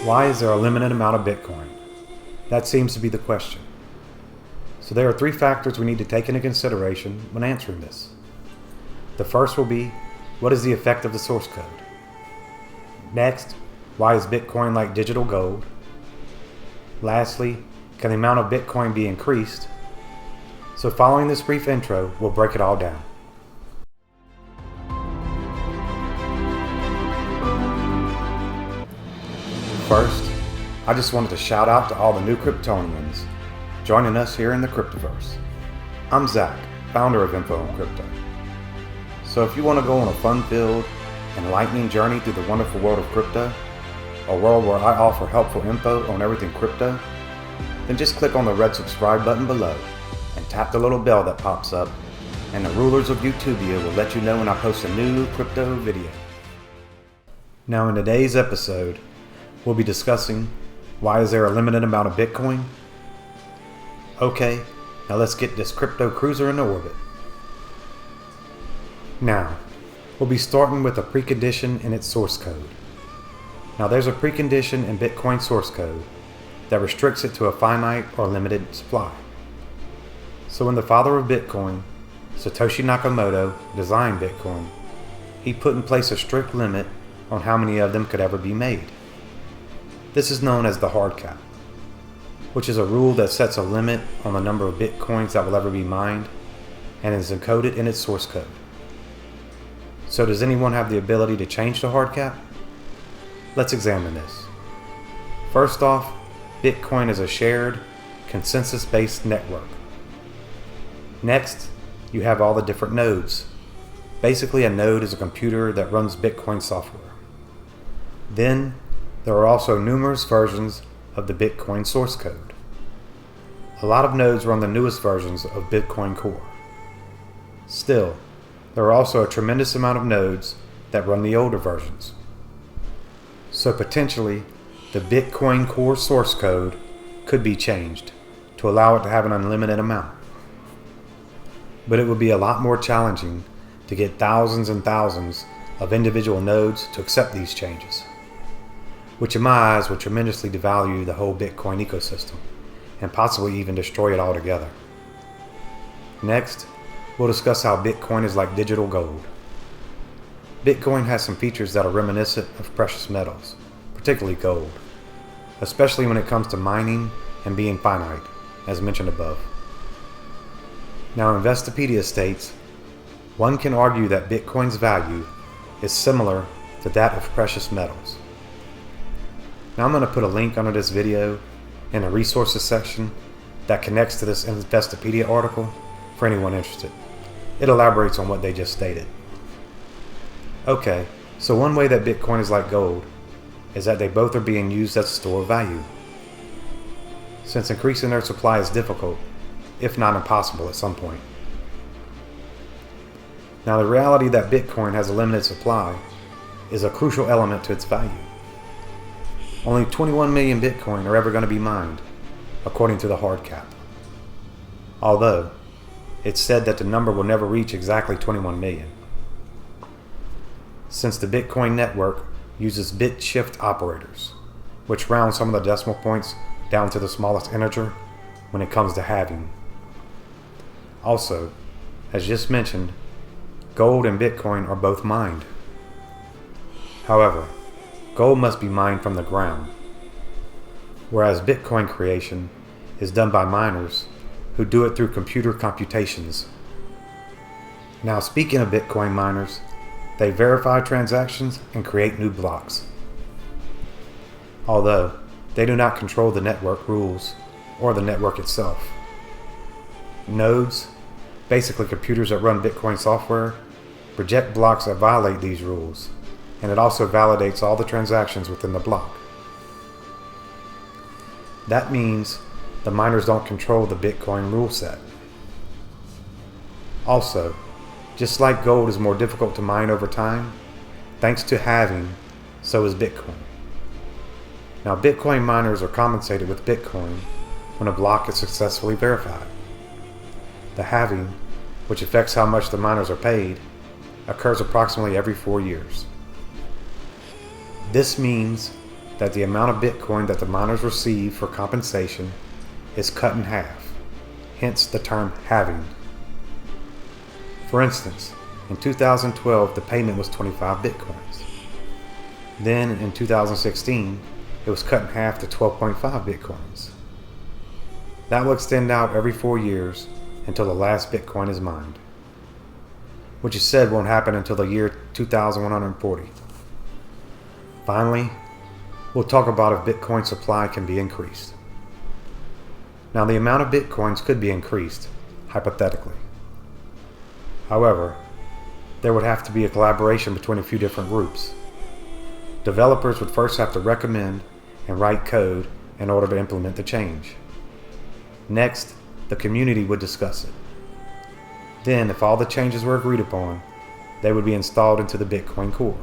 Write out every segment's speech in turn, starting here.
Why is there a limited amount of Bitcoin? That seems to be the question. So there are three factors we need to take into consideration when answering this. The first will be, what is the effect of the source code? Next, why is Bitcoin like digital gold? Lastly, can the amount of Bitcoin be increased? So following this brief intro, we'll break it all down. First, I just wanted to shout out to all the new Kryptonians joining us here in the Cryptoverse. I'm Zach, founder of Info on Crypto. So if you want to go on a fun-filled, enlightening journey through the wonderful world of crypto, a world where I offer helpful info on everything crypto, then just click on the red subscribe button below and tap the little bell that pops up, and the rulers of YouTubia will let you know when I post a new crypto video. Now in today's episode, we'll be discussing, why is there a limited amount of Bitcoin? Okay, now let's get this crypto cruiser into orbit. Now, we'll be starting with a precondition in its source code. Now there's a precondition in Bitcoin source code that restricts it to a finite or limited supply. So when the father of Bitcoin, Satoshi Nakamoto, designed Bitcoin, he put in place a strict limit on how many of them could ever be made. This is known as the hard cap, which is a rule that sets a limit on the number of Bitcoins that will ever be mined and is encoded in its source code. So does anyone have the ability to change the hard cap? Let's examine this. First off, Bitcoin is a shared, consensus-based network. Next, you have all the different nodes. Basically, a node is a computer that runs Bitcoin software. Then, there are also numerous versions of the Bitcoin source code. A lot of nodes run the newest versions of Bitcoin Core. Still, there are also a tremendous amount of nodes that run the older versions. So potentially, the Bitcoin Core source code could be changed to allow it to have an unlimited amount. But it would be a lot more challenging to get thousands and thousands of individual nodes to accept these changes, which in my eyes would tremendously devalue the whole Bitcoin ecosystem and possibly even destroy it altogether. Next, we'll discuss how Bitcoin is like digital gold. Bitcoin has some features that are reminiscent of precious metals, particularly gold, especially when it comes to mining and being finite, as mentioned above. Now, Investopedia states, one can argue that Bitcoin's value is similar to that of precious metals. Now I'm going to put a link under this video in the resources section that connects to this Investopedia article for anyone interested. It elaborates on what they just stated. Okay, so one way that Bitcoin is like gold is that they both are being used as a store of value. Since increasing their supply is difficult, if not impossible at some point. Now the reality that Bitcoin has a limited supply is a crucial element to its value. Only 21 million Bitcoin are ever going to be mined, according to the hard cap. Although, it's said that the number will never reach exactly 21 million. Since the Bitcoin network uses bit shift operators, which round some of the decimal points down to the smallest integer when it comes to halving. Also, as just mentioned, gold and Bitcoin are both mined. However, gold must be mined from the ground, whereas Bitcoin creation is done by miners who do it through computer computations. Now speaking of Bitcoin miners, they verify transactions and create new blocks. Although, they do not control the network rules or the network itself. Nodes, basically computers that run Bitcoin software, reject blocks that violate these rules, and it also validates all the transactions within the block. That means the miners don't control the Bitcoin rule set. Also, just like gold is more difficult to mine over time, thanks to halving, so is Bitcoin. Now Bitcoin miners are compensated with Bitcoin when a block is successfully verified. The halving, which affects how much the miners are paid, occurs approximately every 4 years. This means that the amount of Bitcoin that the miners receive for compensation is cut in half, hence the term halving. For instance, in 2012 the payment was 25 Bitcoins. Then in 2016 it was cut in half to 12.5 Bitcoins. That will extend out every 4 years until the last Bitcoin is mined, which is said won't happen until the year 2140. Finally, we'll talk about if Bitcoin supply can be increased. Now, the amount of Bitcoins could be increased, hypothetically. However, there would have to be a collaboration between a few different groups. Developers would first have to recommend and write code in order to implement the change. Next, the community would discuss it. Then, if all the changes were agreed upon, they would be installed into the Bitcoin core.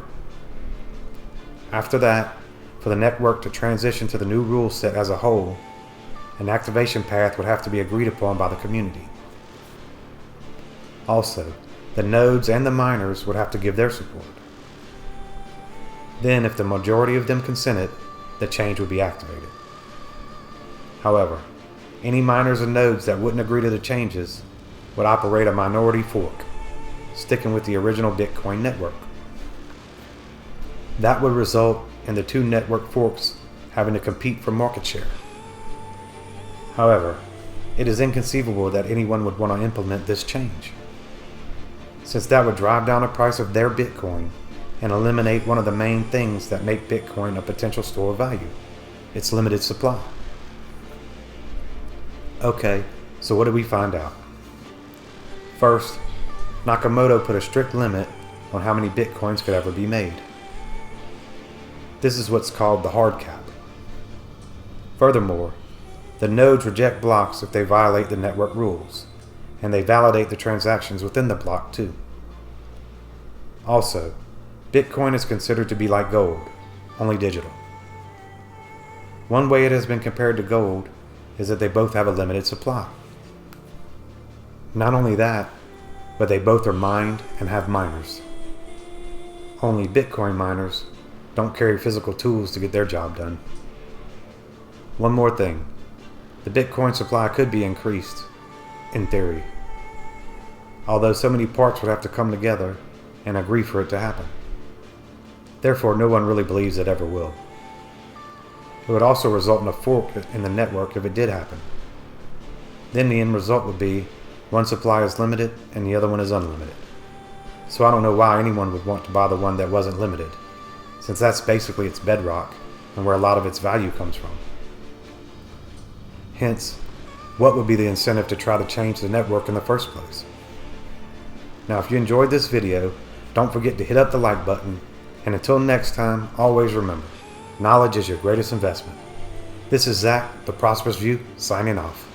After that, for the network to transition to the new rule set as a whole, an activation path would have to be agreed upon by the community. Also, the nodes and the miners would have to give their support. Then, if the majority of them consented, the change would be activated. However, any miners and nodes that wouldn't agree to the changes would operate a minority fork, sticking with the original Bitcoin network. That would result in the two network forks having to compete for market share. However, it is inconceivable that anyone would want to implement this change, since that would drive down the price of their Bitcoin and eliminate one of the main things that make Bitcoin a potential store of value, its limited supply. Okay, so what did we find out? First, Nakamoto put a strict limit on how many Bitcoins could ever be made. This is what's called the hard cap. Furthermore, the nodes reject blocks if they violate the network rules, and they validate the transactions within the block too. Also, Bitcoin is considered to be like gold, only digital. One way it has been compared to gold is that they both have a limited supply. Not only that, but they both are mined and have miners. Only Bitcoin miners don't carry physical tools to get their job done. One more thing, the Bitcoin supply could be increased, in theory, although so many parts would have to come together and agree for it to happen. Therefore, no one really believes it ever will. It would also result in a fork in the network if it did happen. Then the end result would be one supply is limited and the other one is unlimited. So I don't know why anyone would want to buy the one that wasn't limited, since that's basically its bedrock and where a lot of its value comes from. Hence, what would be the incentive to try to change the network in the first place? Now, if you enjoyed this video, don't forget to hit up the like button, and until next time, always remember, knowledge is your greatest investment. This is Zach, the Prosperous View, signing off.